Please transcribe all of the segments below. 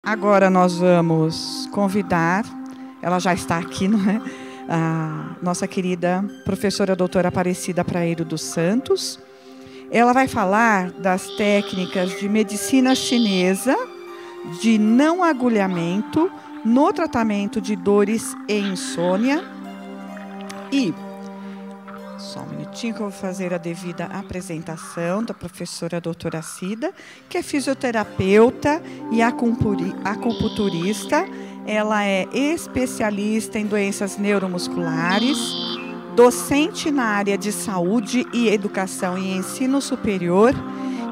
Agora nós vamos convidar, ela já está aqui, não é? A nossa querida professora doutora Aparecida Praeiro dos Santos. Ela vai falar das técnicas de medicina chinesa, de não agulhamento, no tratamento de dores e insônia. E, só um minutinho que eu vou fazer a devida apresentação da professora doutora Cida, que é fisioterapeuta e acupunturista. Ela é especialista em doenças neuromusculares, docente na área de saúde e educação e ensino superior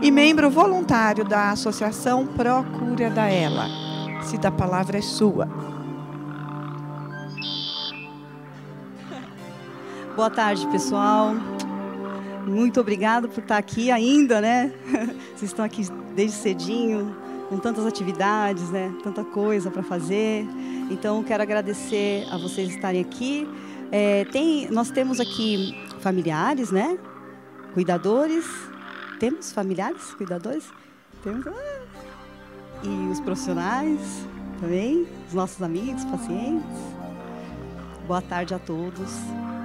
e membro voluntário da Associação Procura da Ela. Cida, a palavra é sua. Boa tarde, pessoal. Muito obrigado por estar aqui ainda, né? Vocês estão aqui desde cedinho, com tantas atividades, né? Tanta coisa para fazer. Então, quero agradecer a vocês estarem aqui. Nós temos aqui familiares, né? Cuidadores. Temos familiares, cuidadores? Temos. E os profissionais também, os nossos amigos, pacientes. Boa tarde a todos.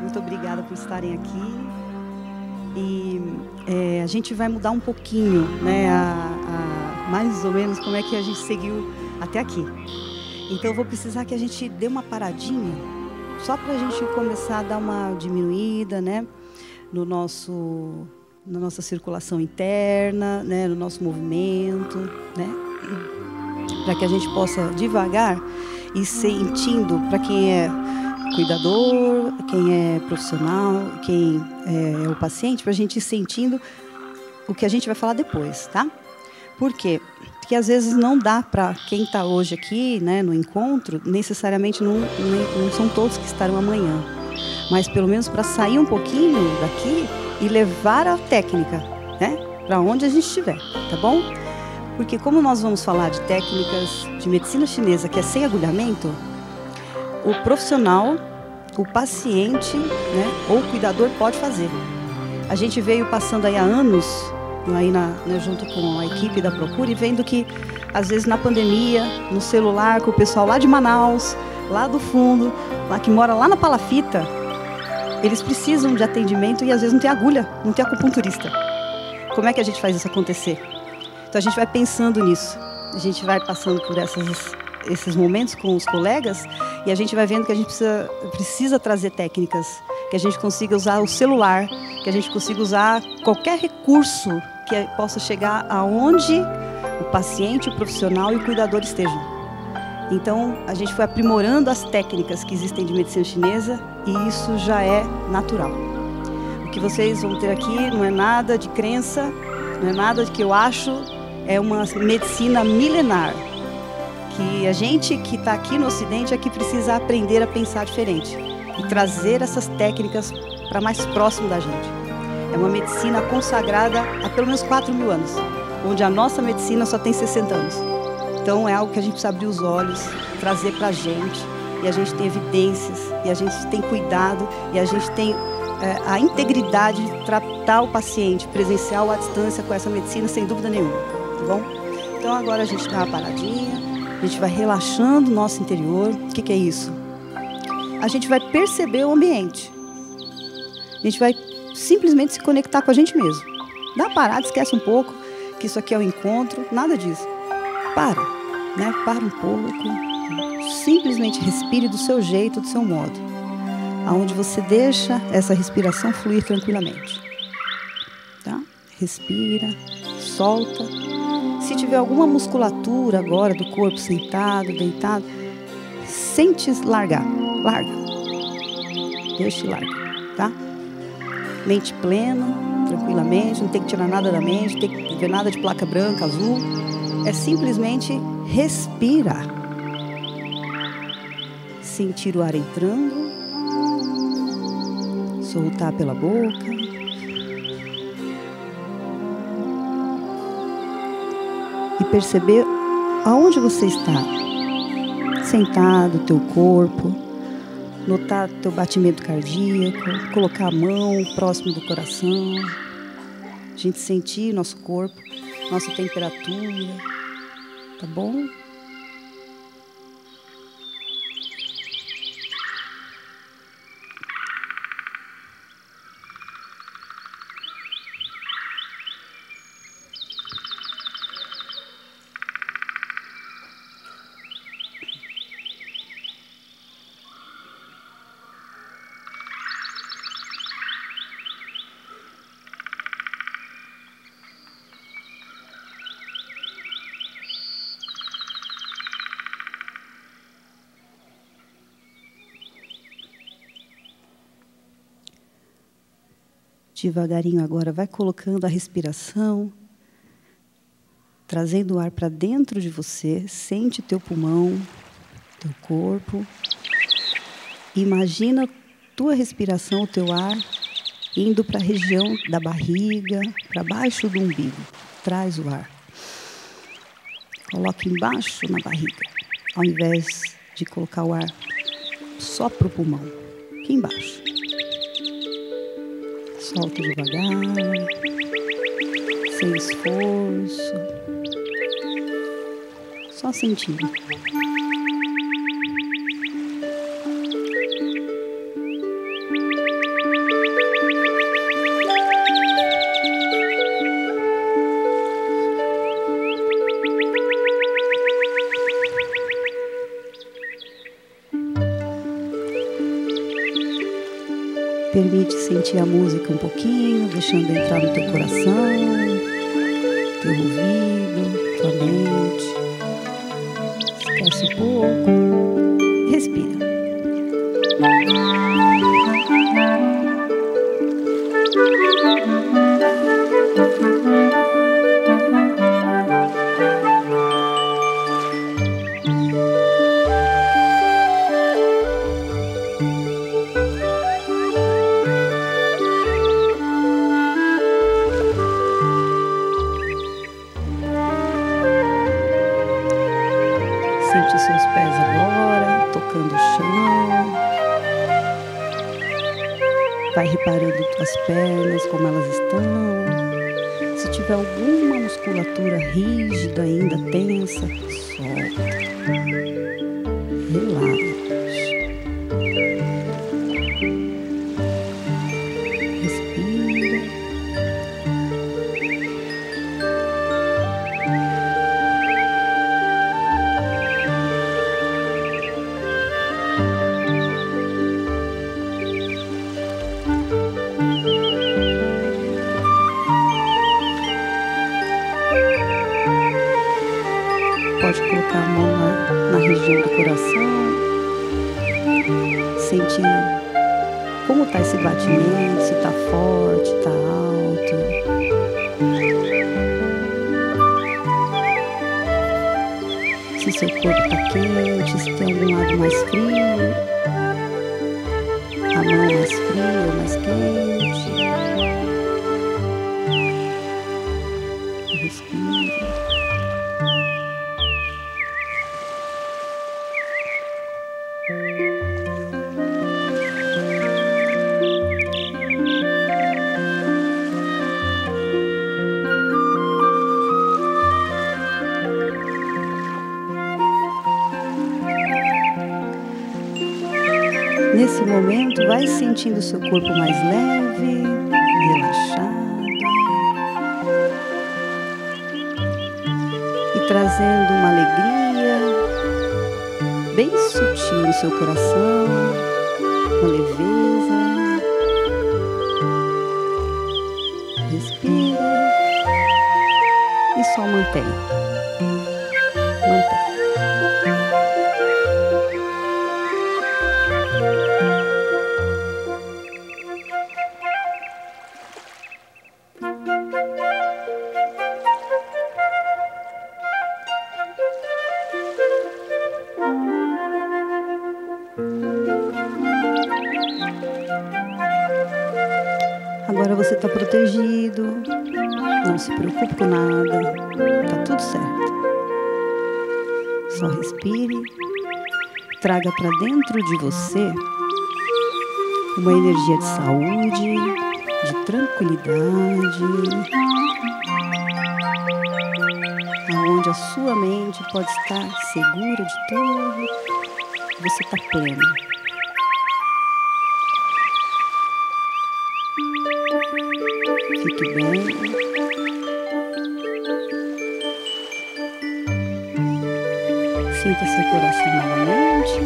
Muito obrigada por estarem aqui. E a gente vai mudar um pouquinho, né, mais ou menos como é que a gente seguiu até aqui. Então eu vou precisar que a gente dê uma paradinha, só para a gente começar a dar uma diminuída, né, na nossa circulação interna, né, no nosso movimento, né, para que a gente possa devagar ir sentindo, para quem é cuidador, quem é profissional, quem é o paciente, para a gente ir sentindo o que a gente vai falar depois, tá? Por quê? Porque às vezes não dá para quem está hoje aqui, né, no encontro, necessariamente não são todos que estarão amanhã, mas pelo menos para sair um pouquinho daqui e levar a técnica, né, para onde a gente estiver, tá bom? Porque como nós vamos falar de técnicas de medicina chinesa que é sem agulhamento, o profissional, o paciente, né, ou o cuidador pode fazer. A gente veio passando aí há anos, aí junto com a equipe da Procura, e vendo que, às vezes, na pandemia, no celular, com o pessoal lá de Manaus, lá do fundo, lá que mora lá na Palafita, eles precisam de atendimento e, às vezes, não tem agulha, não tem acupunturista. Como é que a gente faz isso acontecer? Então, a gente vai pensando nisso. A gente vai passando por esses momentos com os colegas e a gente vai vendo que a gente precisa trazer técnicas, que a gente consiga usar o celular, que a gente consiga usar qualquer recurso que possa chegar aonde o paciente, o profissional e o cuidador estejam. Então, a gente foi aprimorando as técnicas que existem de medicina chinesa e isso já é natural. O que vocês vão ter aqui não é nada de crença, não é nada de que eu acho, é uma medicina milenar. Que a gente que está aqui no Ocidente é que precisa aprender a pensar diferente e trazer essas técnicas para mais próximo da gente. É uma medicina consagrada há pelo menos 4.000 anos, onde a nossa medicina só tem 60 anos. Então é algo que a gente precisa abrir os olhos, trazer para a gente, e a gente tem evidências, e a gente tem cuidado, e a gente tem a integridade de tratar o paciente presencial ou à distância com essa medicina, sem dúvida nenhuma, tá bom? Então agora a gente dá uma paradinha. A gente vai relaxando o nosso interior. O que é isso? A gente vai perceber o ambiente. A gente vai simplesmente se conectar com a gente mesmo. Dá uma parada, esquece um pouco que isso aqui é um encontro, nada disso. Para, né? Para um pouco. Simplesmente respire do seu jeito, do seu modo. Aonde você deixa essa respiração fluir tranquilamente. Tá? Respira, solta. Se tiver alguma musculatura agora do corpo sentado, deitado, sente largar, larga, deixa e larga, tá? Mente plena, tranquilamente, não tem que tirar nada da mente, não tem que ver nada de placa branca, azul, é simplesmente respirar. Sentir o ar entrando, soltar pela boca. E perceber aonde você está, sentado, teu corpo, notar teu batimento cardíaco, colocar a mão próximo do coração, a gente sentir nosso corpo, nossa temperatura, tá bom? Devagarinho agora vai colocando a respiração, trazendo o ar para dentro de você. Sente teu pulmão, teu corpo. Imagina tua respiração, o teu ar, indo para a região da barriga, para baixo do umbigo. Traz o ar. Coloque embaixo na barriga, ao invés de colocar o ar só para o pulmão. Aqui embaixo. Solta devagar, sem esforço. Só sentindo. Permite sentir a música um pouquinho, deixando entrar no teu coração, teu ouvido, tua mente. Esquece um pouco. Respira. Sente os seus pés agora, tocando o chão. Vai reparando tuas pernas, como elas estão. Se tiver alguma musculatura rígida, ainda tensa, solta. Relaxa. Respira. Pode colocar a mão na região do coração, sentir como está esse batimento, se está forte, está alto. Se seu corpo está quente, se tem algum lado mais frio, a mão mais fria ou mais quente. Respira. Nesse momento, vai sentindo o seu corpo mais leve, relaxado. E trazendo uma alegria bem sutil no seu coração, uma leveza. Respira e só mantém. Mantém. Agora você está protegido, não se preocupe com nada, está tudo certo. Só respire, traga para dentro de você uma energia de saúde, de tranquilidade, onde a sua mente pode estar segura de tudo, você está pleno. Fique bem. Sinta seu coração novamente.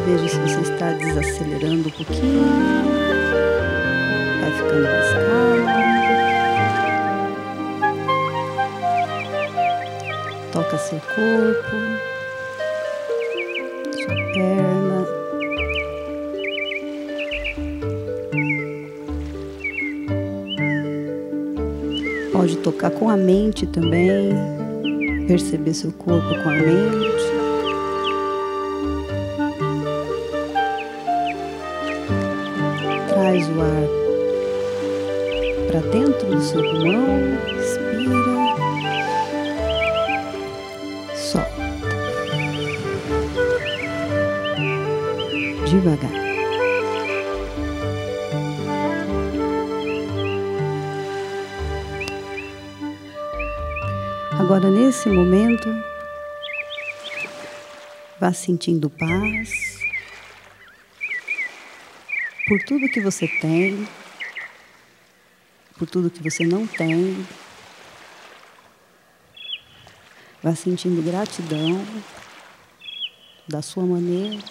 Veja se você está desacelerando um pouquinho. Vai ficando mais calmo. Toca seu corpo, sua perna. Pode tocar com a mente também, perceber seu corpo com a mente. Traz o ar para dentro do seu pulmão, inspira, solta, devagar. Agora, nesse momento, vá sentindo paz por tudo que você tem, por tudo que você não tem. Vá sentindo gratidão da sua maneira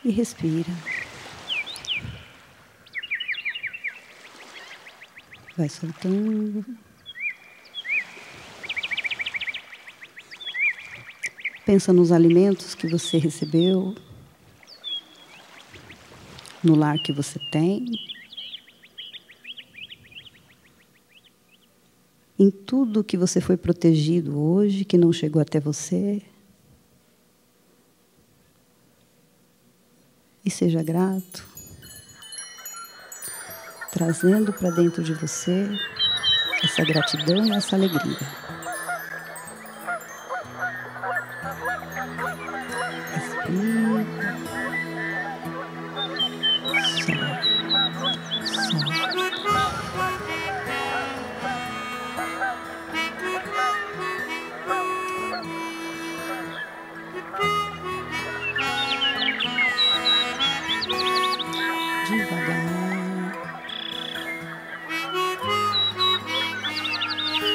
e respira. Vai soltando. Pensa nos alimentos que você recebeu, no lar que você tem, em tudo que você foi protegido hoje, que não chegou até você. E seja grato, trazendo para dentro de você essa gratidão e essa alegria.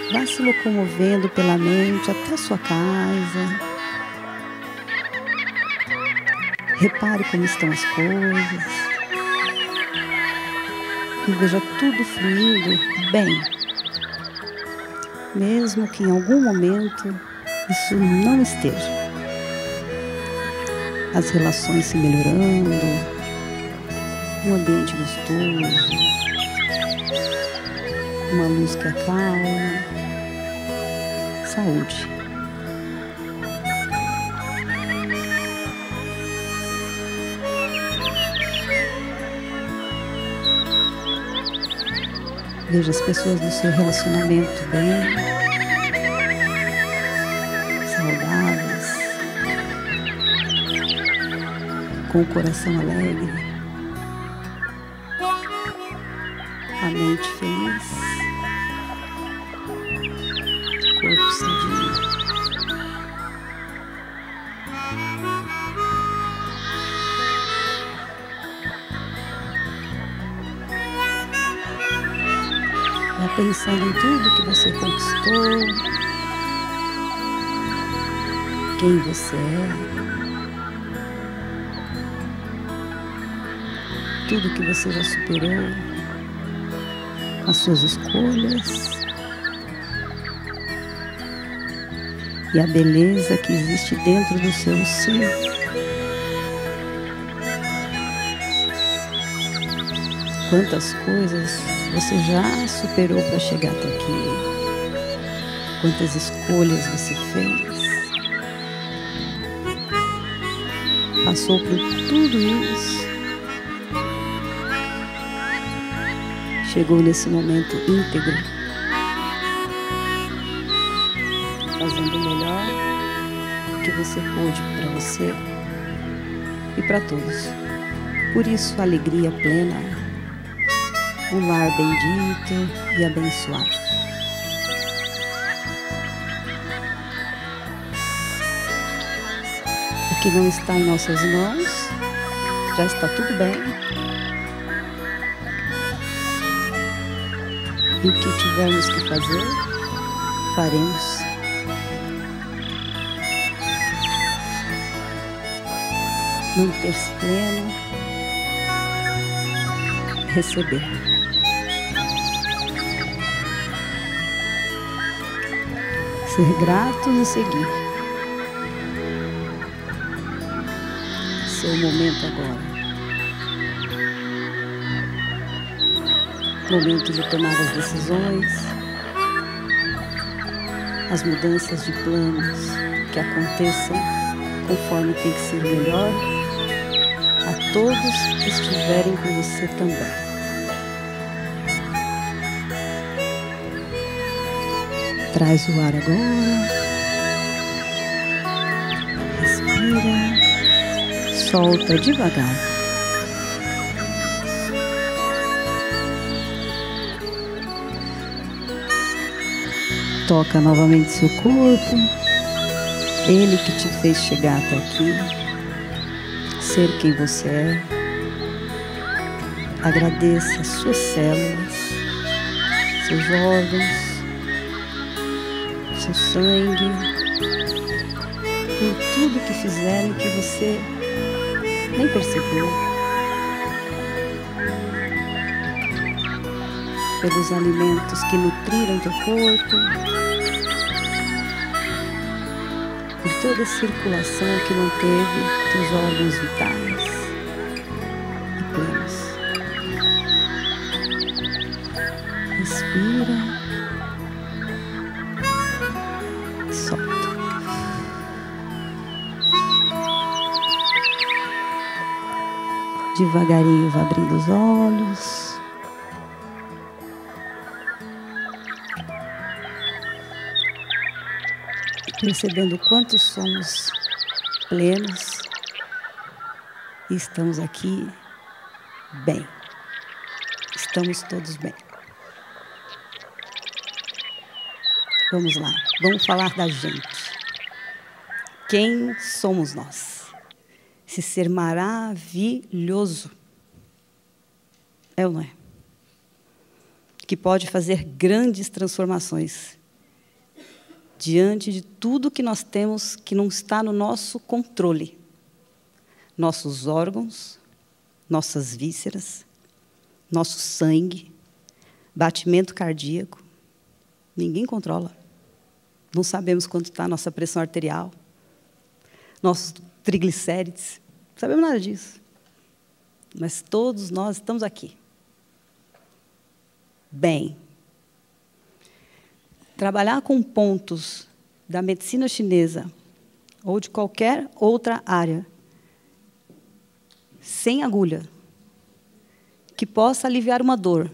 Vá se locomovendo pela mente até a sua casa. Repare como estão as coisas. E veja tudo fluindo bem. Mesmo que em algum momento isso não esteja. As relações se melhorando, um ambiente gostoso, uma luz que acalma, saúde. Veja as pessoas do seu relacionamento bem, saudáveis, com o coração alegre, a mente feliz, corpo sadio. Vá pensando em tudo que você conquistou, quem você é, tudo que você já superou, as suas escolhas e a beleza que existe dentro do seu ser. Quantas coisas você já superou para chegar até aqui? Quantas escolhas você fez? Passou por tudo isso. Chegou nesse momento íntegro, fazendo o melhor que você pôde para você e para todos. Por isso, alegria plena, um lar bendito e abençoado. O que não está em nossas mãos, já está tudo bem. E o que tivermos que fazer, faremos. Manter-se pleno, receber. Ser grato e seguir. Seu momento agora. Momento de tomar as decisões, as mudanças de planos que aconteçam conforme tem que ser melhor a todos que estiverem com você também. Traz o ar agora, respira, solta devagar. Toca novamente seu corpo, ele que te fez chegar até aqui, ser quem você é. Agradeça as suas células, seus órgãos, seu sangue, por tudo que fizeram que você nem percebeu. Pelos alimentos que nutriram teu corpo, por toda a circulação que manteve teus órgãos vitais e plenos. Respira e solta. Devagarinho vai abrindo os olhos. Percebendo o quanto somos plenos e estamos aqui bem. Estamos todos bem. Vamos lá, vamos falar da gente. Quem somos nós? Esse ser maravilhoso. É ou não é? Que pode fazer grandes transformações diante de tudo que nós temos que não está no nosso controle. Nossos órgãos, nossas vísceras, nosso sangue, batimento cardíaco. Ninguém controla. Não sabemos quanto está a nossa pressão arterial, nossos triglicérides. Não sabemos nada disso. Mas todos nós estamos aqui. Bem. Trabalhar com pontos da medicina chinesa ou de qualquer outra área, sem agulha, que possa aliviar uma dor,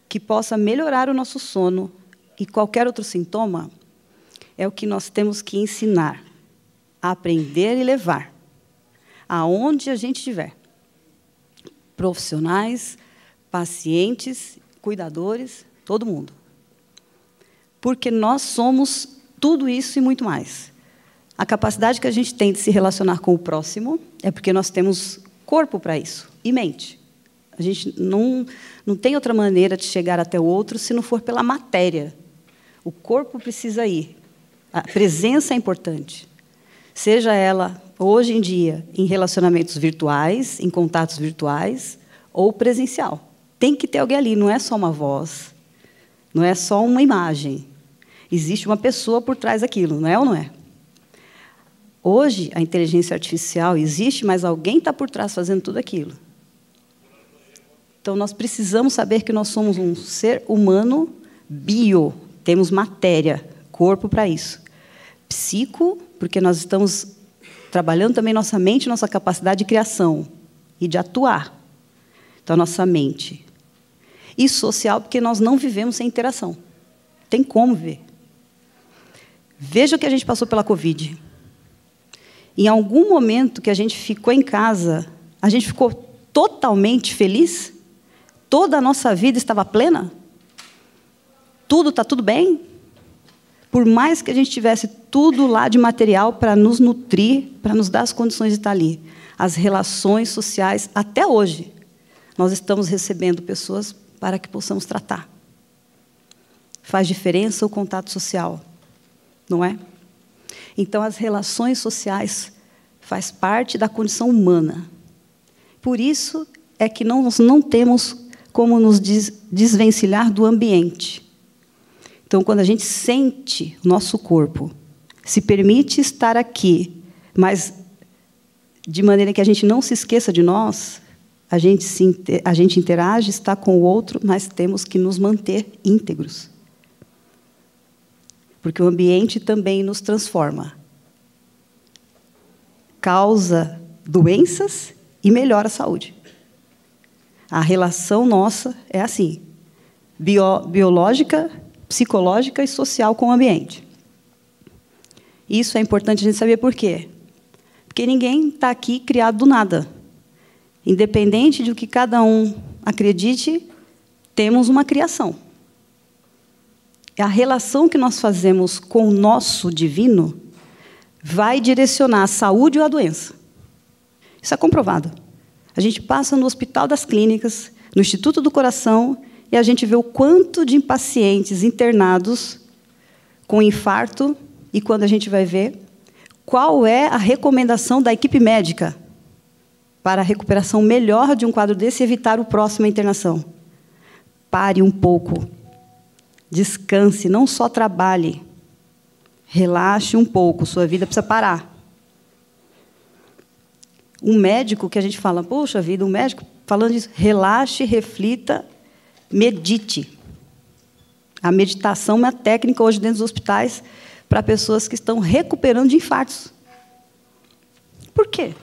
que possa melhorar o nosso sono e qualquer outro sintoma, é o que nós temos que ensinar, a aprender e levar, aonde a gente estiver. Profissionais, pacientes, cuidadores, todo mundo. Porque nós somos tudo isso e muito mais. A capacidade que a gente tem de se relacionar com o próximo é porque nós temos corpo para isso e mente. A gente não tem outra maneira de chegar até o outro se não for pela matéria. O corpo precisa ir. A presença é importante. Seja ela, hoje em dia, em relacionamentos virtuais, em contatos virtuais, ou presencial. Tem que ter alguém ali, não é só uma voz, não é só uma imagem. Existe uma pessoa por trás daquilo, não é ou não é? Hoje, a inteligência artificial existe, mas alguém está por trás fazendo tudo aquilo. Então, nós precisamos saber que nós somos um ser humano bio. Temos matéria, corpo para isso. Psico, porque nós estamos trabalhando também nossa mente, nossa capacidade de criação e de atuar. Então, nossa mente. E social, porque nós não vivemos sem interação. Tem como ver. Veja o que a gente passou pela Covid. Em algum momento que a gente ficou em casa, a gente ficou totalmente feliz? Toda a nossa vida estava plena? Tudo está tudo bem? Por mais que a gente tivesse tudo lá de material para nos nutrir, para nos dar as condições de estar ali, as relações sociais, até hoje, nós estamos recebendo pessoas para que possamos tratar. Faz diferença o contato social, não é? Então, as relações sociais faz parte da condição humana. Por isso é que nós não temos como nos desvencilhar do ambiente. Então, quando a gente sente o nosso corpo, se permite estar aqui, mas de maneira que a gente não se esqueça de nós, a gente interage, está com o outro, mas temos que nos manter íntegros. Porque o ambiente também nos transforma. Causa doenças e melhora a saúde. A relação nossa é assim, biológica, psicológica e social com o ambiente. Isso é importante a gente saber por quê. Porque ninguém está aqui criado do nada. Independente do que cada um acredite, temos uma criação. A relação que nós fazemos com o nosso divino vai direcionar a saúde ou a doença. Isso é comprovado. A gente passa no Hospital das Clínicas, no Instituto do Coração, e a gente vê o quanto de pacientes internados com infarto, e quando a gente vai ver, qual é a recomendação da equipe médica para a recuperação melhor de um quadro desse e evitar o próximo à internação. Pare um pouco. Descanse, não só trabalhe. Relaxe um pouco, sua vida precisa parar. Um médico que a gente fala, poxa vida, um médico falando disso, relaxe, reflita, medite. A meditação é uma técnica hoje dentro dos hospitais para pessoas que estão recuperando de infartos. Por quê?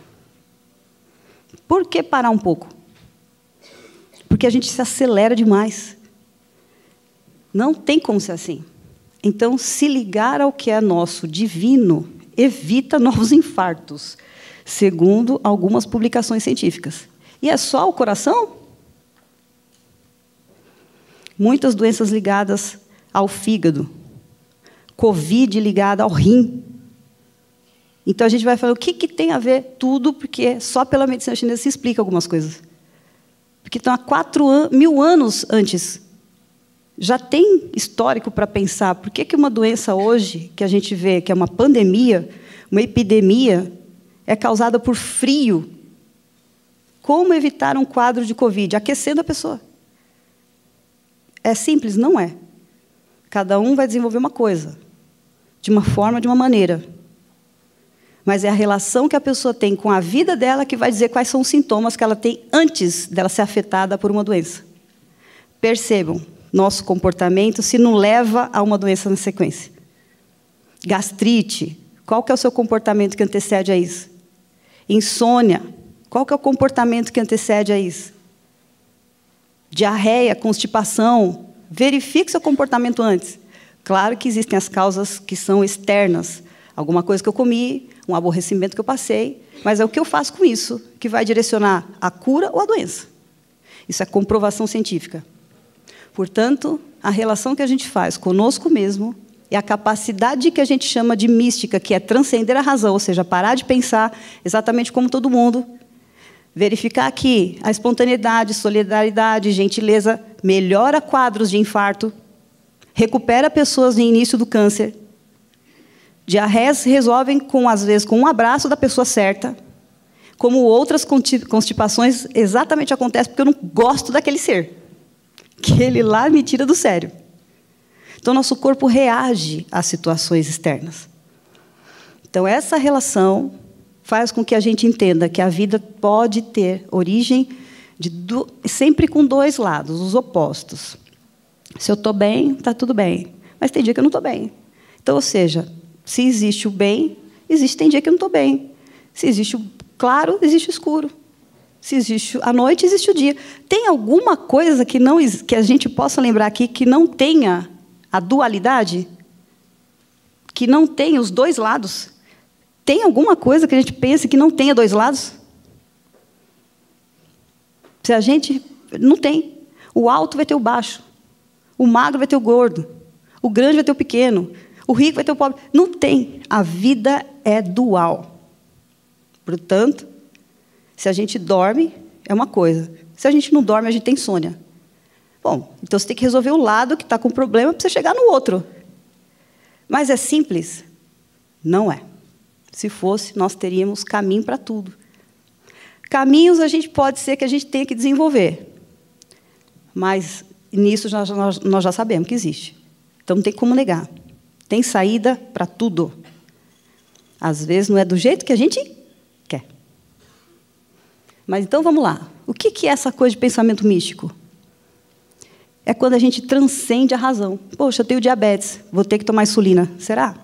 Por que parar um pouco? Porque a gente se acelera demais. Não tem como ser assim. Então, se ligar ao que é nosso divino evita novos infartos, segundo algumas publicações científicas. E é só o coração? Muitas doenças ligadas ao fígado, Covid ligada ao rim. Então, a gente vai falar, o que tem a ver tudo, porque só pela medicina chinesa se explica algumas coisas. Porque estão há 4.000 anos antes. Já tem histórico para pensar por que uma doença hoje, que a gente vê que é uma pandemia, uma epidemia, é causada por frio. Como evitar um quadro de Covid? Aquecendo a pessoa. É simples? Não é. Cada um vai desenvolver uma coisa, de uma forma, de uma maneira. Mas é a relação que a pessoa tem com a vida dela que vai dizer quais são os sintomas que ela tem antes dela ser afetada por uma doença. Percebam, nosso comportamento se não leva a uma doença na sequência. Gastrite, qual que é o seu comportamento que antecede a isso? Insônia, qual que é o comportamento que antecede a isso? Diarreia, constipação, verifique seu comportamento antes. Claro que existem as causas que são externas, alguma coisa que eu comi, um aborrecimento que eu passei, mas é o que eu faço com isso que vai direcionar a cura ou a doença. Isso é comprovação científica. Portanto, a relação que a gente faz conosco mesmo é a capacidade que a gente chama de mística, que é transcender a razão, ou seja, parar de pensar exatamente como todo mundo, verificar que a espontaneidade, solidariedade, gentileza melhora quadros de infarto, recupera pessoas no início do câncer. Diarreias se resolvem, às vezes, com um abraço da pessoa certa, como outras constipações exatamente acontecem porque eu não gosto daquele ser. Que ele lá me tira do sério. Então, nosso corpo reage às situações externas. Então, essa relação faz com que a gente entenda que a vida pode ter origem sempre com dois lados, os opostos. Se eu estou bem, está tudo bem. Mas tem dia que eu não estou bem. Então, ou seja, se existe o bem, tem dia que eu não estou bem. Se existe o claro, existe o escuro. Se existe a noite, existe o dia. Tem alguma coisa que a gente possa lembrar aqui que não tenha a dualidade? Que não tenha os dois lados? Tem alguma coisa que a gente pense que não tenha dois lados? Se a gente... Não tem. O alto vai ter o baixo. O magro vai ter o gordo. O grande vai ter o pequeno. O rico vai ter o pobre. Não tem. A vida é dual. Portanto, se a gente dorme, é uma coisa. Se a gente não dorme, a gente tem insônia. Bom, então você tem que resolver o lado que está com problema para você chegar no outro. Mas é simples? Não é. Se fosse, nós teríamos caminho para tudo. Caminhos pode ser que a gente tenha que desenvolver. Mas nisso nós já sabemos que existe. Então não tem como negar. Tem saída para tudo. Às vezes não é do jeito que a gente quer. Mas então vamos lá. O que é essa coisa de pensamento místico? É quando a gente transcende a razão. Poxa, eu tenho diabetes, vou ter que tomar insulina. Será?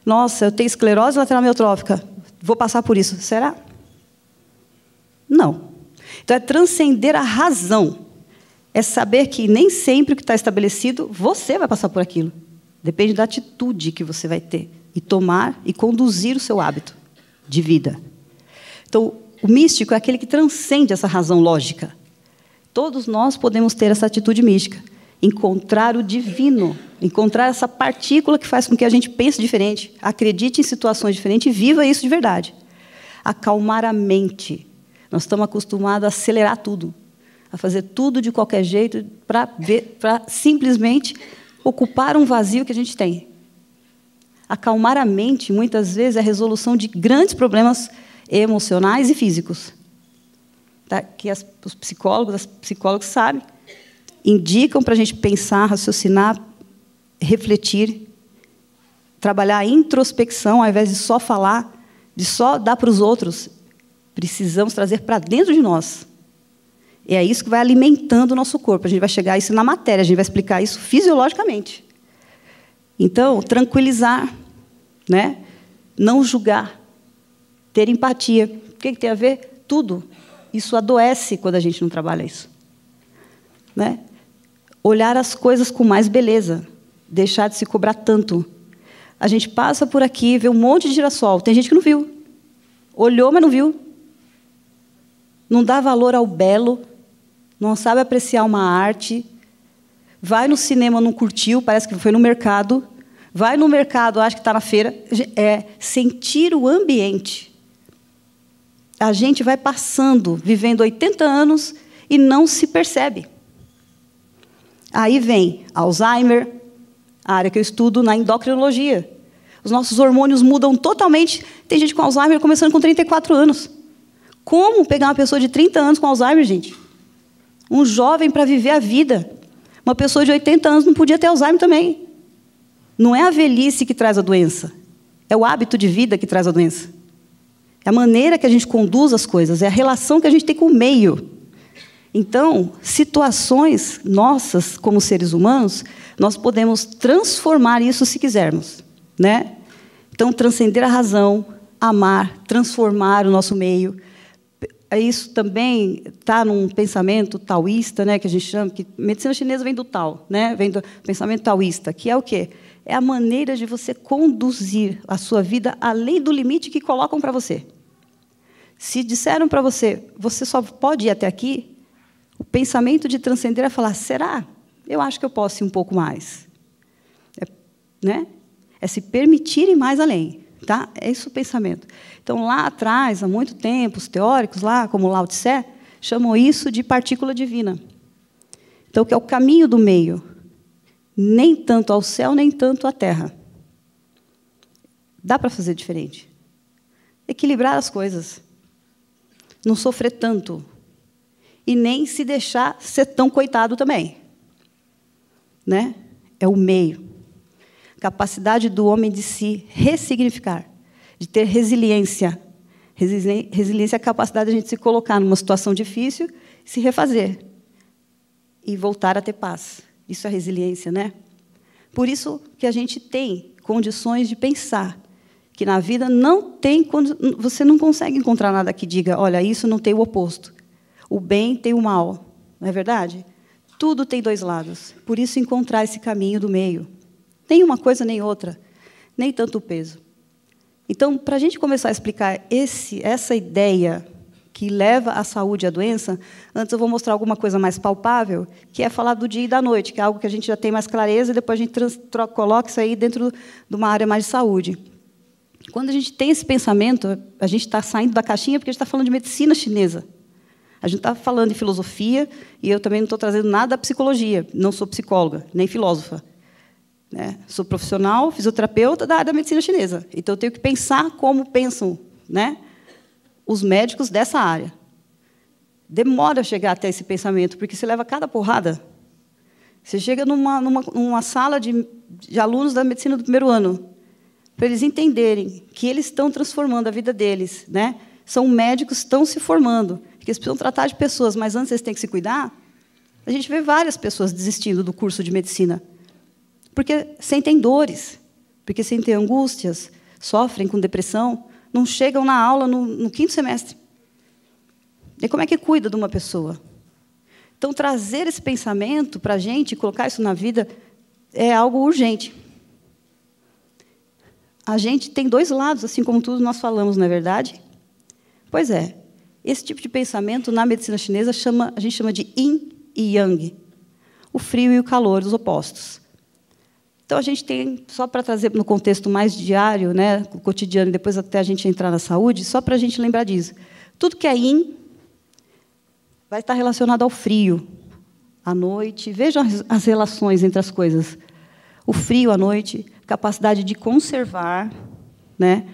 Nossa, eu tenho esclerose lateral amiotrófica, vou passar por isso. Será? Não. Então, é transcender a razão. É saber que nem sempre o que está estabelecido, você vai passar por aquilo. Depende da atitude que você vai ter. E tomar e conduzir o seu hábito de vida. Então, o místico é aquele que transcende essa razão lógica. Todos nós podemos ter essa atitude mística. Encontrar o divino. Encontrar essa partícula que faz com que a gente pense diferente, acredite em situações diferentes e viva isso de verdade. Acalmar a mente. Nós estamos acostumados a acelerar tudo, a fazer tudo de qualquer jeito para simplesmente ocupar um vazio que a gente tem. Acalmar a mente, muitas vezes, é a resolução de grandes problemas emocionais e físicos. Tá? Que os psicólogos, as psicólogas sabem, indicam para a gente pensar, raciocinar, refletir, trabalhar a introspecção, ao invés de só falar, de só dar para os outros. Precisamos trazer para dentro de nós. E é isso que vai alimentando o nosso corpo. A gente vai chegar a isso na matéria, a gente vai explicar isso fisiologicamente. Então, tranquilizar, né? Não julgar, ter empatia. O que tem a ver? Tudo. Isso adoece quando a gente não trabalha isso. Né? Olhar as coisas com mais beleza, deixar de se cobrar tanto. A gente passa por aqui, vê um monte de girassol. Tem gente que não viu. Olhou, mas não viu. Não dá valor ao belo, não sabe apreciar uma arte, vai no cinema, não curtiu, parece que foi no mercado, vai no mercado, acha que está na feira. É sentir o ambiente. A gente vai passando, vivendo 80 anos e não se percebe. Aí vem Alzheimer, a área que eu estudo na endocrinologia. Os nossos hormônios mudam totalmente. Tem gente com Alzheimer começando com 34 anos. Como pegar uma pessoa de 30 anos com Alzheimer, gente? Um jovem para viver a vida. Uma pessoa de 80 anos não podia ter Alzheimer também. Não é a velhice que traz a doença. É o hábito de vida que traz a doença. É a maneira que a gente conduz as coisas. É a relação que a gente tem com o meio. Então, situações nossas, como seres humanos, nós podemos transformar isso se quisermos. Né? Então, transcender a razão, amar, transformar o nosso meio. Isso também está num pensamento taoísta, né, que a gente chama, que medicina chinesa vem do Tao, né, vem do pensamento taoísta, que é o quê? É a maneira de você conduzir a sua vida além do limite que colocam para você. Se disseram para você, você só pode ir até aqui, o pensamento de transcender é falar, será? Eu acho que eu posso ir um pouco mais. Né? É se permitir ir mais além. Tá? É esse o pensamento. Então, lá atrás, há muito tempo, os teóricos, lá, como Lao Tse, chamam isso de partícula divina. Então, que é o caminho do meio. Nem tanto ao céu, nem tanto à terra. Dá para fazer diferente. Equilibrar as coisas. Não sofrer tanto. E nem se deixar ser tão coitado também. Né? É o meio. Capacidade do homem de se ressignificar, de ter resiliência. Resiliência é a capacidade de a gente se colocar numa situação difícil, se refazer e voltar a ter paz. Isso é resiliência, né? Por isso que a gente tem condições de pensar que na vida não tem, você não consegue encontrar nada que diga, olha, isso não tem o oposto. O bem tem o mal, não é verdade? Tudo tem dois lados. Por isso encontrar esse caminho do meio. Nem uma coisa, nem outra. Nem tanto o peso. Então, para a gente começar a explicar essa ideia que leva à saúde e à doença, antes eu vou mostrar alguma coisa mais palpável, que é falar do dia e da noite, que é algo que a gente já tem mais clareza, e depois a gente coloca isso aí dentro de uma área mais de saúde. Quando a gente tem esse pensamento, a gente está saindo da caixinha porque a gente está falando de medicina chinesa. A gente está falando de filosofia, e eu também não estou trazendo nada da psicologia. Não sou psicóloga, nem filósofa. Né? Sou profissional, fisioterapeuta da área da medicina chinesa. Então, eu tenho que pensar como pensam, né, os médicos dessa área. Demora a chegar até esse pensamento, porque você leva cada porrada. Você chega numa sala de alunos da medicina do primeiro ano, para eles entenderem que eles estão transformando a vida deles. Né? São médicos que estão se formando. porque eles precisam tratar de pessoas, mas antes eles têm que se cuidar. A gente vê várias pessoas desistindo do curso de medicina, porque sentem dores, porque sentem angústias, sofrem com depressão, não chegam na aula no 5º semestre. E como é que cuida de uma pessoa? Então, trazer esse pensamento para a gente, colocar isso na vida, é algo urgente. A gente tem 2 lados, assim como tudo nós falamos, não é verdade? Pois é. Esse tipo de pensamento, na medicina chinesa, a gente chama de yin e yang. O frio e o calor, os opostos. Então, a gente tem, só para trazer no contexto mais diário, né, o cotidiano, depois até a gente entrar na saúde, só para a gente lembrar disso. Tudo que é yin vai estar relacionado ao frio, à noite. Vejam as relações entre as coisas. O frio à noite, capacidade de conservar, né?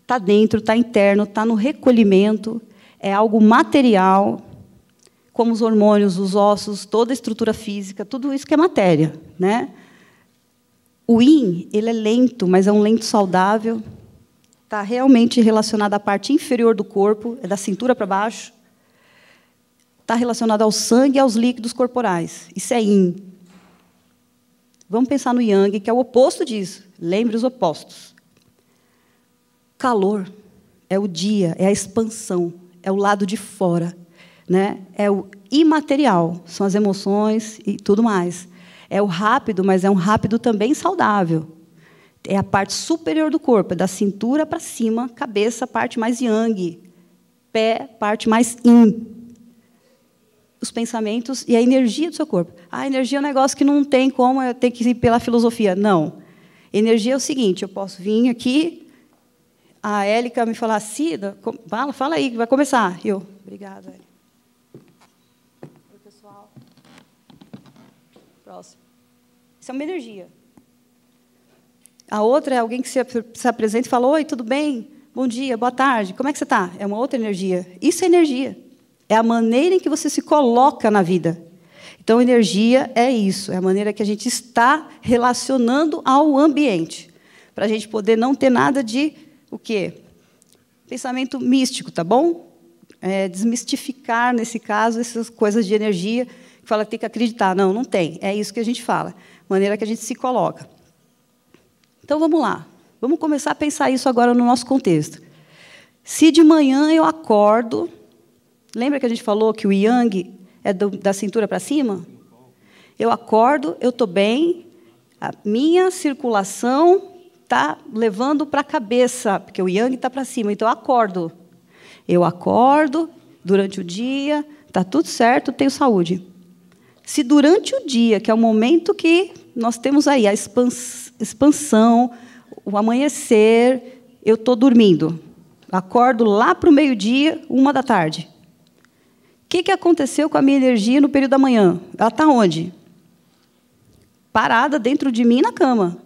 Está dentro, está interno, está no recolhimento, é algo material, como os hormônios, os ossos, toda a estrutura física, tudo isso que é matéria, né? O yin, ele é lento, mas é um lento saudável, está realmente relacionado à parte inferior do corpo, é da cintura para baixo, está relacionado ao sangue e aos líquidos corporais. Isso é yin. Vamos pensar no yang, que é o oposto disso. Lembre os opostos. Calor é o dia, é a expansão, é o lado de fora, né? É o imaterial, são as emoções e tudo mais. É o rápido, mas é um rápido também saudável. É a parte superior do corpo, é da cintura para cima, cabeça, parte mais yang, pé, parte mais yin. Os pensamentos e a energia do seu corpo. A energia é um negócio que não tem como, eu tenho que ir pela filosofia. Não. Energia é o seguinte, eu posso vir aqui, a Élica me falar, Cida, fala aí, que vai começar. Eu, obrigada, Élica. Oi, pessoal. Próximo. Isso é uma energia. A outra é alguém que se apresenta e fala, oi, tudo bem? Bom dia, boa tarde, como é que você está? É uma outra energia. Isso é energia. É a maneira em que você se coloca na vida. Então, energia é isso, é a maneira que a gente está relacionando ao ambiente, para a gente poder não ter nada de o quê? Pensamento místico, tá bom? Desmistificar, nesse caso, essas coisas de energia, que fala que tem que acreditar. Não, não tem. É isso que a gente fala, maneira que a gente se coloca. Então, vamos lá. Vamos começar a pensar isso agora no nosso contexto. Se de manhã eu acordo... Lembra que a gente falou que o yang é da cintura para cima? Eu acordo, eu estou bem, a minha circulação está levando para a cabeça, porque o yang está para cima, então eu acordo. Eu acordo durante o dia, está tudo certo, tenho saúde. Se durante o dia, que é o momento que nós temos aí a expansão, o amanhecer, eu estou dormindo. Acordo lá para o meio-dia, 13h. O que aconteceu com a minha energia no período da manhã? Ela está onde? Parada dentro de mim na cama.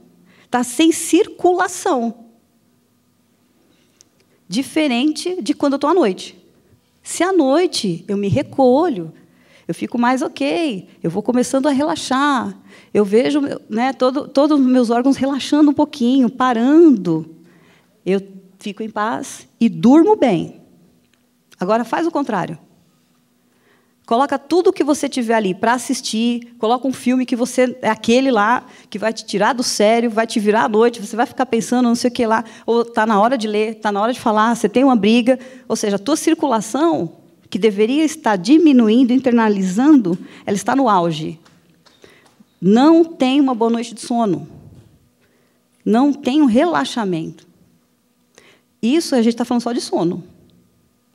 Está sem circulação. Diferente de quando eu estou à noite. Se à noite eu me recolho, eu fico mais ok, eu vou começando a relaxar, eu vejo, né, todos os meus órgãos relaxando um pouquinho, parando, eu fico em paz e durmo bem. Agora faz o contrário. Coloca tudo o que você tiver ali para assistir, coloca um filme que você é aquele lá, que vai te tirar do sério, vai te virar à noite, você vai ficar pensando não sei o que lá, ou está na hora de ler, está na hora de falar, você tem uma briga, ou seja, a tua circulação, que deveria estar diminuindo, internalizando, ela está no auge. Não tem uma boa noite de sono. Não tem um relaxamento. Isso a gente está falando só de sono.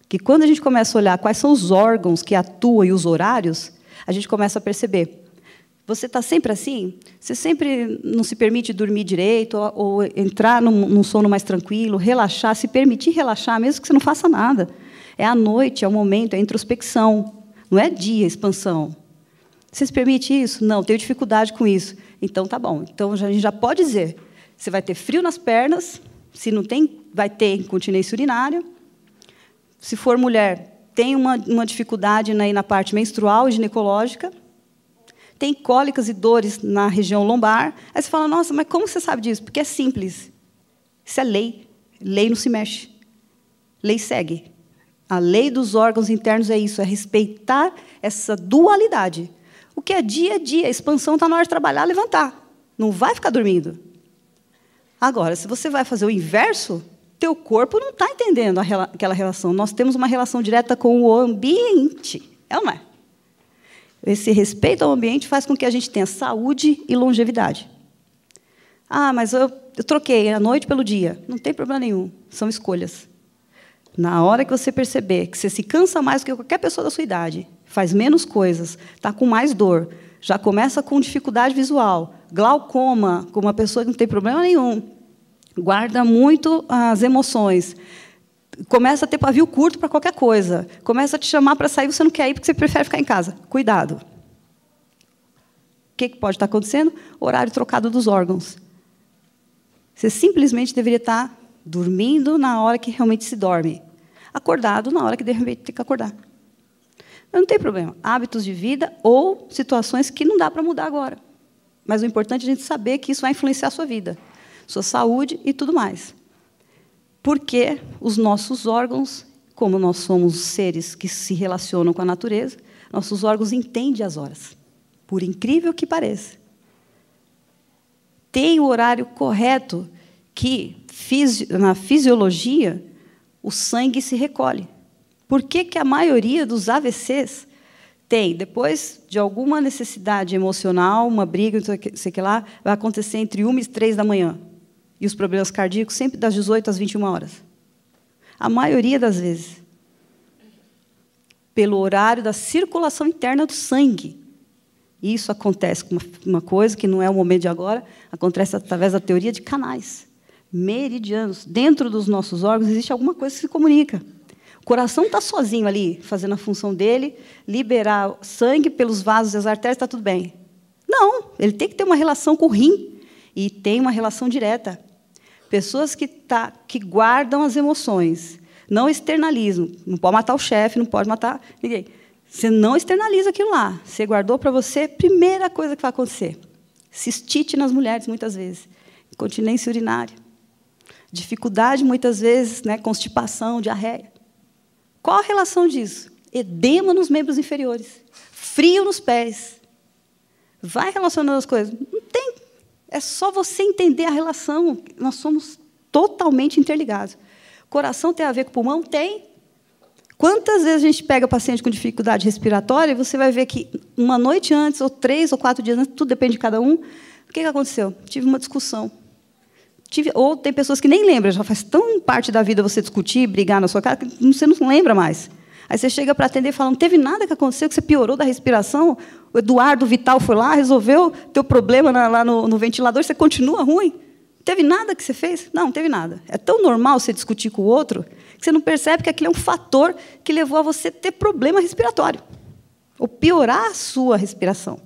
Que quando a gente começa a olhar quais são os órgãos que atuam e os horários, a gente começa a perceber. Você está sempre assim? Você sempre não se permite dormir direito ou entrar num sono mais tranquilo, relaxar, se permitir relaxar, mesmo que você não faça nada. É a noite, é o momento, é a introspecção. Não é dia, expansão. Você se permite isso? Não, tenho dificuldade com isso. Então, tá bom. Então, a gente já pode dizer, você vai ter frio nas pernas, se não tem, vai ter incontinência urinária. Se for mulher, tem uma dificuldade na parte menstrual e ginecológica, tem cólicas e dores na região lombar. Aí você fala, nossa, mas como você sabe disso? Porque é simples. Isso é lei. Lei não se mexe. Lei segue. A lei dos órgãos internos é isso, é respeitar essa dualidade. O que é dia a dia, a expansão está na hora de trabalhar, levantar. Não vai ficar dormindo. Agora, se você vai fazer o inverso, teu corpo não está entendendo aquela relação. Nós temos uma relação direta com o ambiente. É ou não é? Esse respeito ao ambiente faz com que a gente tenha saúde e longevidade. Ah, mas eu troquei a noite pelo dia. Não tem problema nenhum. São escolhas. Na hora que você perceber que você se cansa mais do que qualquer pessoa da sua idade, faz menos coisas, está com mais dor, já começa com dificuldade visual, glaucoma, com uma pessoa que não tem problema nenhum, guarda muito as emoções, começa a ter pavio curto para qualquer coisa, começa a te chamar para sair, você não quer ir porque você prefere ficar em casa. Cuidado. O que pode estar acontecendo? Horário trocado dos órgãos. Você simplesmente deveria estar dormindo na hora que realmente se dorme, acordado na hora que de repente tem que acordar. Mas não tem problema. Hábitos de vida ou situações que não dá para mudar agora. Mas o importante é a gente saber que isso vai influenciar a sua vida, sua saúde e tudo mais. Porque os nossos órgãos, como nós somos seres que se relacionam com a natureza, nossos órgãos entendem as horas, por incrível que pareça. Tem o horário correto que, na fisiologia, o sangue se recolhe. Por que a maioria dos AVCs tem, depois de alguma necessidade emocional, uma briga, não sei o que lá, vai acontecer entre 1 e 3 da manhã? E os problemas cardíacos sempre das 18 às 21 horas. A maioria das vezes. Pelo horário da circulação interna do sangue. Isso acontece com uma coisa que não é o momento de agora, acontece através da teoria de canais meridianos. Dentro dos nossos órgãos existe alguma coisa que se comunica. O coração está sozinho ali, fazendo a função dele, liberar sangue pelos vasos e as artérias, está tudo bem. Não, ele tem que ter uma relação com o rim, e tem uma relação direta. Pessoas que guardam as emoções, não externalizam. Não pode matar o chefe, não pode matar ninguém. Você não externaliza aquilo lá. Você guardou para você, primeira coisa que vai acontecer. Cistite nas mulheres, muitas vezes. Incontinência urinária. Dificuldade, muitas vezes, né, constipação, diarreia. Qual a relação disso? Edema nos membros inferiores. Frio nos pés. Vai relacionando as coisas. Não tem. É só você entender a relação. Nós somos totalmente interligados. Coração tem a ver com o pulmão? Tem. Quantas vezes a gente pega paciente com dificuldade respiratória e você vai ver que uma noite antes, ou 3 ou 4 dias antes, tudo depende de cada um, o que aconteceu? Tive uma discussão. Ou tem pessoas que nem lembram, já faz tão parte da vida você discutir, brigar na sua casa, que você não lembra mais. Aí você chega para atender e fala, não teve nada que aconteceu, que você piorou da respiração, o Eduardo Vital foi lá, resolveu teu problema lá no ventilador, você continua ruim? Não teve nada que você fez? Não, não teve nada. É tão normal você discutir com o outro que você não percebe que aquilo é um fator que levou a você ter problema respiratório, ou piorar a sua respiração.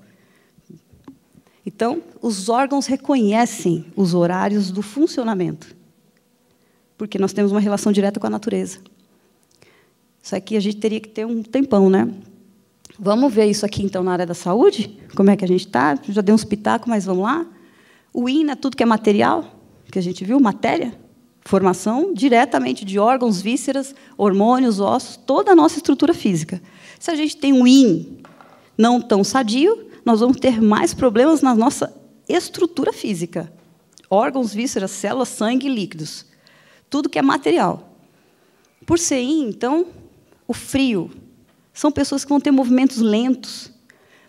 Então, os órgãos reconhecem os horários do funcionamento, porque nós temos uma relação direta com a natureza. Isso aqui a gente teria que ter um tempão, né? Vamos ver isso aqui, então, na área da saúde? Como é que a gente está? Já dei uns pitacos, mas vamos lá. O INA, tudo que é material, que a gente viu, matéria, formação diretamente de órgãos, vísceras, hormônios, ossos, toda a nossa estrutura física. Se a gente tem um yin não tão sadio, nós vamos ter mais problemas na nossa estrutura física. Órgãos, vísceras, células, sangue e líquidos. Tudo que é material. Por ser yin, então, o frio. São pessoas que vão ter movimentos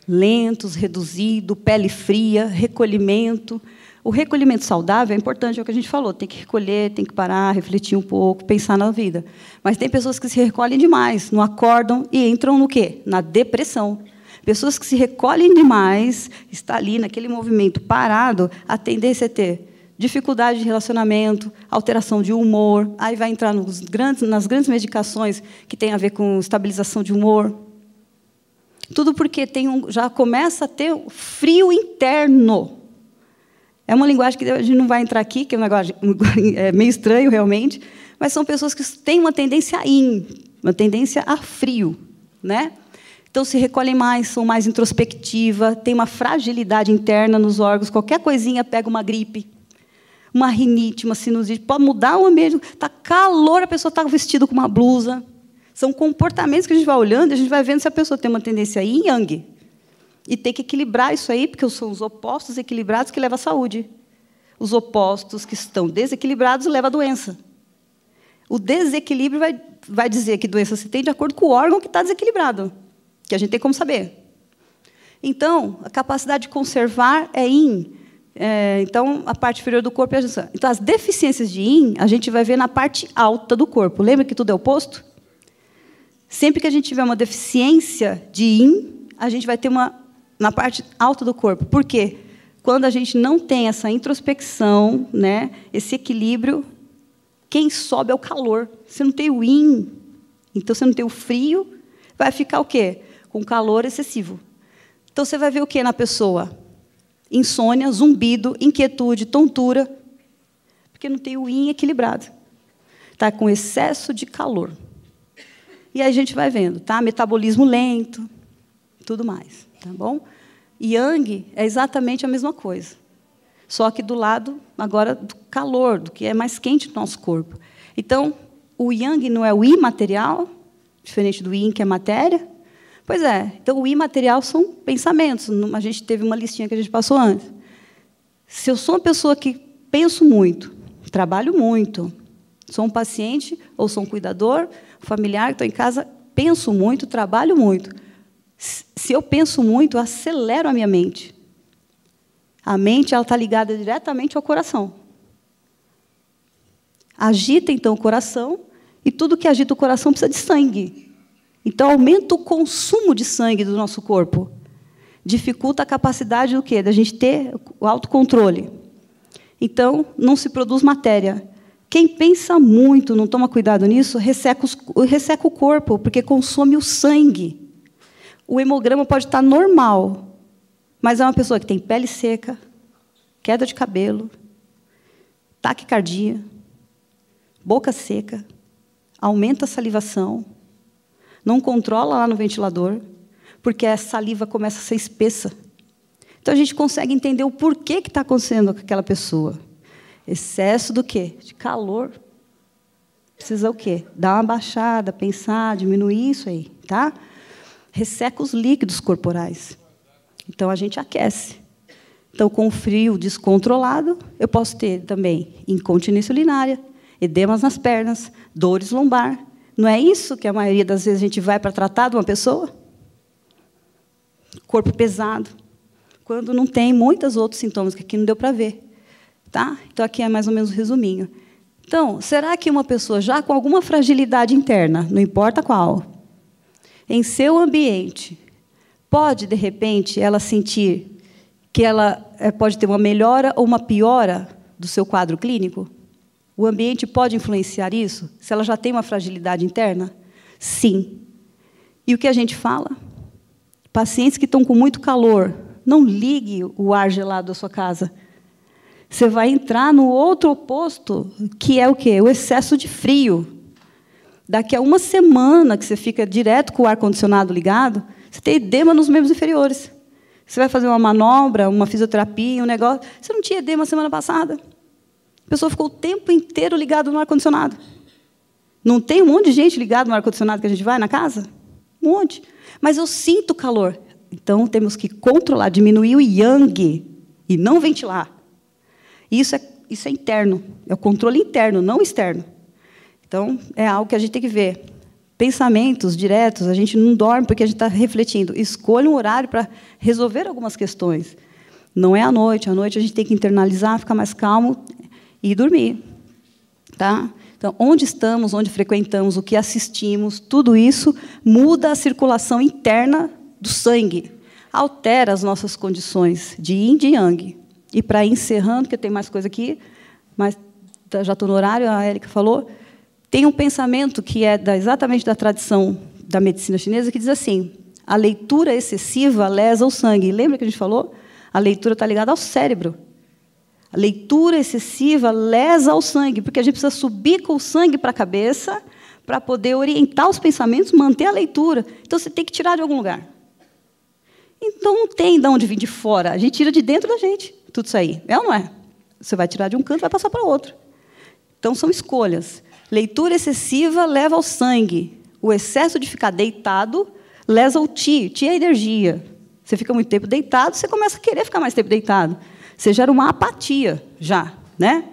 lentos, reduzido, pele fria, recolhimento. O recolhimento saudável é importante, é o que a gente falou. Tem que recolher, tem que parar, refletir um pouco, pensar na vida. Mas tem pessoas que se recolhem demais, não acordam e entram no quê? Na depressão. Pessoas que se recolhem demais, está ali naquele movimento parado, a tendência é ter dificuldade de relacionamento, alteração de humor, aí vai entrar nas grandes medicações que têm a ver com estabilização de humor. Tudo porque já começa a ter frio interno. É uma linguagem que a gente não vai entrar aqui, que é um negócio meio estranho, realmente, mas são pessoas que têm uma tendência a yin, uma tendência a frio, né? Então, se recolhem mais, são mais introspectivas, têm uma fragilidade interna nos órgãos, qualquer coisinha pega uma gripe, uma rinite, uma sinusite, pode mudar o ambiente, está calor, a pessoa está vestida com uma blusa, São comportamentos que a gente vai olhando e a gente vai vendo se a pessoa tem uma tendência yin e yang. E tem que equilibrar isso aí, porque são os opostos equilibrados que levam à saúde. Os opostos que estão desequilibrados levam à doença. O desequilíbrio vai dizer que doença se tem de acordo com o órgão que está desequilibrado, que a gente tem como saber. Então, a capacidade de conservar é yin. Então, a parte inferior do corpo é a yang. Então, as deficiências de yin, a gente vai ver na parte alta do corpo. Lembra que tudo é oposto? Sempre que a gente tiver uma deficiência de yin, a gente vai ter uma na parte alta do corpo. Por quê? Quando a gente não tem essa introspecção, né, esse equilíbrio, quem sobe é o calor. Você não tem o yin, então você não tem o frio, vai ficar o quê? Com calor excessivo. Então, você vai ver o quê na pessoa? Insônia, zumbido, inquietude, tontura, porque não tem o yin equilibrado. Está com excesso de calor. E aí a gente vai vendo, tá? Metabolismo lento, tudo mais, tá bom? Yang é exatamente a mesma coisa, só que do lado, agora, do calor, do que é mais quente do nosso corpo. Então, o yang não é o imaterial, diferente do yin, que é matéria? Pois é, então o imaterial são pensamentos. A gente teve uma listinha que a gente passou antes. Se eu sou uma pessoa que penso muito, trabalho muito, sou um paciente ou sou um cuidador, familiar, estou em casa, penso muito, trabalho muito. Se eu penso muito, eu acelero a minha mente. A mente está ligada diretamente ao coração. Agita, então, o coração, e tudo que agita o coração precisa de sangue. Então, aumenta o consumo de sangue do nosso corpo. Dificulta a capacidade do quê? Da gente ter o autocontrole. Então, não se produz matéria. Quem pensa muito, não toma cuidado nisso, resseca o corpo, porque consome o sangue. O hemograma pode estar normal, mas é uma pessoa que tem pele seca, queda de cabelo, taquicardia, boca seca, aumenta a salivação, não controla lá no ventilador, porque a saliva começa a ser espessa. Então, a gente consegue entender o porquê que está acontecendo com aquela pessoa. Excesso do quê? De calor. Precisa o quê? Dar uma baixada, pensar, diminuir isso aí, tá? Resseca os líquidos corporais. Então, a gente aquece. Então, com o frio descontrolado, eu posso ter também incontinência urinária, edemas nas pernas, dores lombar. Não é isso que a maioria das vezes a gente vai para tratar de uma pessoa? Corpo pesado. Quando não tem muitos outros sintomas, que aqui não deu para ver. Tá? Então, aqui é mais ou menos um resuminho. Então, será que uma pessoa já com alguma fragilidade interna, não importa qual, em seu ambiente, pode, de repente, ela sentir que ela pode ter uma melhora ou uma piora do seu quadro clínico? O ambiente pode influenciar isso? Se ela já tem uma fragilidade interna? Sim. E o que a gente fala? Pacientes que estão com muito calor, não ligue o ar gelado da sua casa. Você vai entrar no outro oposto, que é o quê? O excesso de frio. Daqui a uma semana que você fica direto com o ar-condicionado ligado, você tem edema nos membros inferiores. Você vai fazer uma manobra, uma fisioterapia, um negócio. Você não tinha edema semana passada. A pessoa ficou o tempo inteiro ligada no ar-condicionado. Não tem um monte de gente ligada no ar-condicionado que a gente vai na casa? Um monte. Mas eu sinto calor. Então, temos que controlar, diminuir o yang e não ventilar. Isso é interno, é o controle interno, não externo. Então, é algo que a gente tem que ver. Pensamentos diretos, a gente não dorme porque a gente está refletindo. Escolha um horário para resolver algumas questões. Não é à noite a gente tem que internalizar, ficar mais calmo e dormir. Tá? Então, onde estamos, onde frequentamos, o que assistimos, tudo isso muda a circulação interna do sangue, altera as nossas condições de yin e de yang. E, para ir encerrando, porque tem mais coisa aqui, mas já estou no horário, a Érica falou, tem um pensamento que é exatamente da tradição da medicina chinesa, que diz assim, a leitura excessiva lesa o sangue. Lembra que a gente falou? A leitura está ligada ao cérebro. A leitura excessiva lesa o sangue, porque a gente precisa subir com o sangue para a cabeça para poder orientar os pensamentos, manter a leitura. Então, você tem que tirar de algum lugar. Então, não tem de onde vir de fora. A gente tira de dentro da gente. Tudo isso aí. É ou não é? Você vai tirar de um canto e vai passar para outro. Então, são escolhas. Leitura excessiva leva ao sangue. O excesso de ficar deitado lesa o Ti. Ti é energia. Você fica muito tempo deitado, você começa a querer ficar mais tempo deitado. Você gera uma apatia já, né?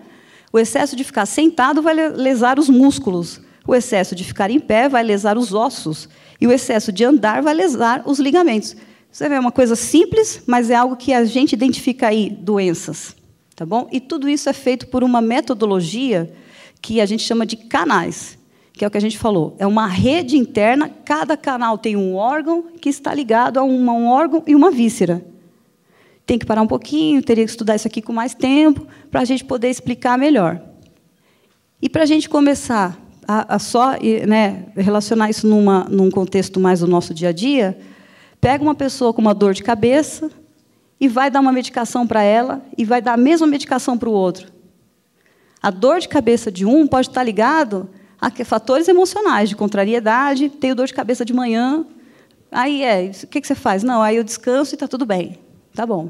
O excesso de ficar sentado vai lesar os músculos. O excesso de ficar em pé vai lesar os ossos. E o excesso de andar vai lesar os ligamentos. Você vê, é uma coisa simples, mas é algo que a gente identifica aí, doenças. Tá bom? E tudo isso é feito por uma metodologia que a gente chama de canais, que é o que a gente falou. É uma rede interna, cada canal tem um órgão que está ligado a um órgão e uma víscera. Tem que parar um pouquinho, teria que estudar isso aqui com mais tempo, para a gente poder explicar melhor. E para a gente começar a só, né, relacionar isso num contexto mais do nosso dia a dia, pega uma pessoa com uma dor de cabeça e vai dar uma medicação para ela e vai dar a mesma medicação para o outro. A dor de cabeça de um pode estar ligado a fatores emocionais, de contrariedade, tenho dor de cabeça de manhã, aí o que você faz? Não, aí eu descanso e está tudo bem. Tá bom.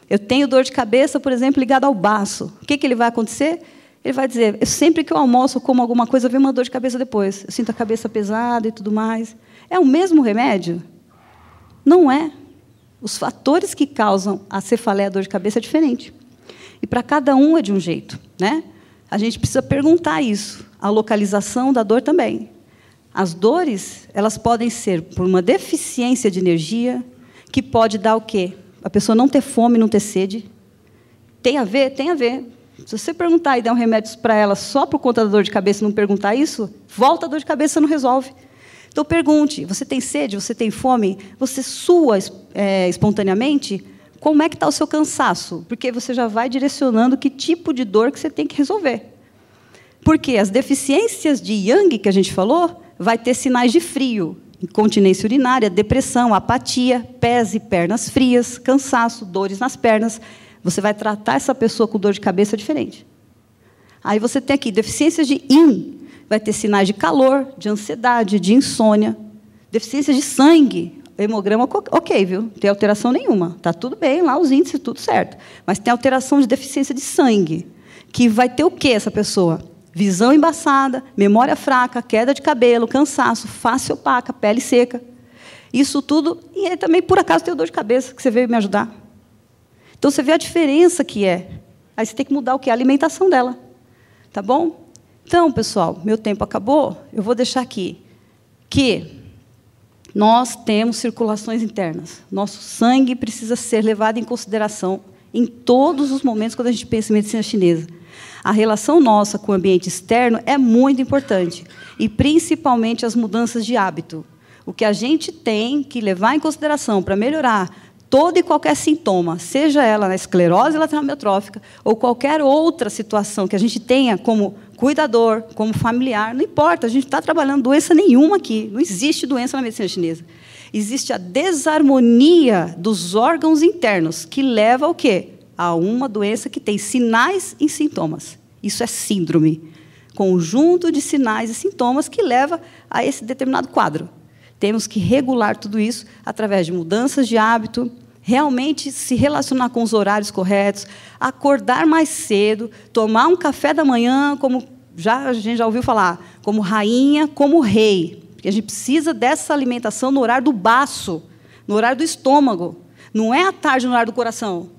Eu tenho dor de cabeça, por exemplo, ligada ao baço. O que ele vai acontecer? Ele vai dizer, sempre que eu almoço ou como alguma coisa, vem uma dor de cabeça depois. Eu sinto a cabeça pesada e tudo mais. É o mesmo remédio? Não é. Os fatores que causam a cefaleia, a dor de cabeça, é diferente. E para cada um é de um jeito, né? A gente precisa perguntar isso. A localização da dor também. As dores, elas podem ser por uma deficiência de energia, que pode dar o quê? A pessoa não ter fome, não ter sede. Tem a ver? Tem a ver. Se você perguntar e der um remédio para ela só por conta da dor de cabeça e não perguntar isso, volta a dor de cabeça, não resolve. Então, pergunte, você tem sede, você tem fome, você sua espontaneamente? Como é que está o seu cansaço? Porque você já vai direcionando que tipo de dor que você tem que resolver. Porque as deficiências de Yang, que a gente falou, vai ter sinais de frio. Incontinência urinária, depressão, apatia, pés e pernas frias, cansaço, dores nas pernas. Você vai tratar essa pessoa com dor de cabeça diferente. Aí você tem aqui deficiências de Yin, vai ter sinais de calor, de ansiedade, de insônia. Deficiência de sangue, hemograma, ok, viu? Não tem alteração nenhuma. Está tudo bem, lá os índices, tudo certo. Mas tem alteração de deficiência de sangue, que vai ter o quê essa pessoa? Visão embaçada, memória fraca, queda de cabelo, cansaço, face opaca, pele seca. Isso tudo, e ele também, por acaso, tem dor de cabeça, que você veio me ajudar. Então, você vê a diferença que é. Aí você tem que mudar o quê? A alimentação dela. Tá bom? Então, pessoal, meu tempo acabou, eu vou deixar aqui que nós temos circulações internas. Nosso sangue precisa ser levado em consideração em todos os momentos quando a gente pensa em medicina chinesa. A relação nossa com o ambiente externo é muito importante, e principalmente as mudanças de hábito. O que a gente tem que levar em consideração para melhorar todo e qualquer sintoma, seja ela na esclerose lateral amiotrófica ou qualquer outra situação que a gente tenha como cuidador, como familiar, não importa, a gente não está trabalhando doença nenhuma aqui, não existe doença na medicina chinesa. Existe a desarmonia dos órgãos internos, que leva ao quê? A uma doença que tem sinais e sintomas. Isso é síndrome. Conjunto de sinais e sintomas que leva a esse determinado quadro. Temos que regular tudo isso através de mudanças de hábito, realmente se relacionar com os horários corretos, acordar mais cedo, tomar um café da manhã, como a gente já ouviu falar, como rainha, como rei. Porque a gente precisa dessa alimentação no horário do baço, no horário do estômago. Não é à tarde no horário do coração.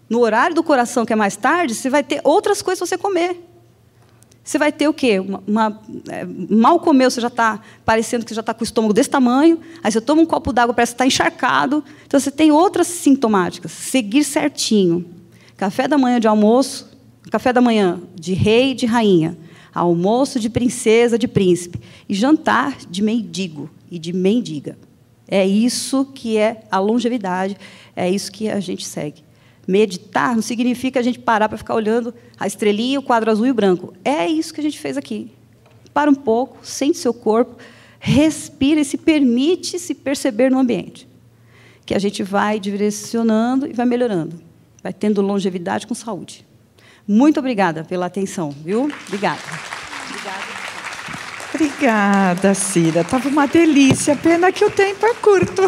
No horário do coração, que é mais tarde, você vai ter outras coisas para você comer. Você vai ter o quê? Mal comeu, você já está parecendo que você já está com o estômago desse tamanho, aí você toma um copo d'água, parece que está encharcado. Então, você tem outras sintomáticas. Seguir certinho. Café da manhã de almoço, café da manhã de rei e de rainha, almoço de princesa, de príncipe, e jantar de mendigo e de mendiga. É isso que é a longevidade, é isso que a gente segue. Meditar não significa a gente parar para ficar olhando a estrelinha, o quadro azul e o branco. É isso que a gente fez aqui. Para um pouco, sente seu corpo, respira e se permite se perceber no ambiente. Que a gente vai direcionando e vai melhorando. Vai tendo longevidade com saúde. Muito obrigada pela atenção, viu? Obrigada. Obrigada, Cira. Estava uma delícia. Pena que o tempo é curto.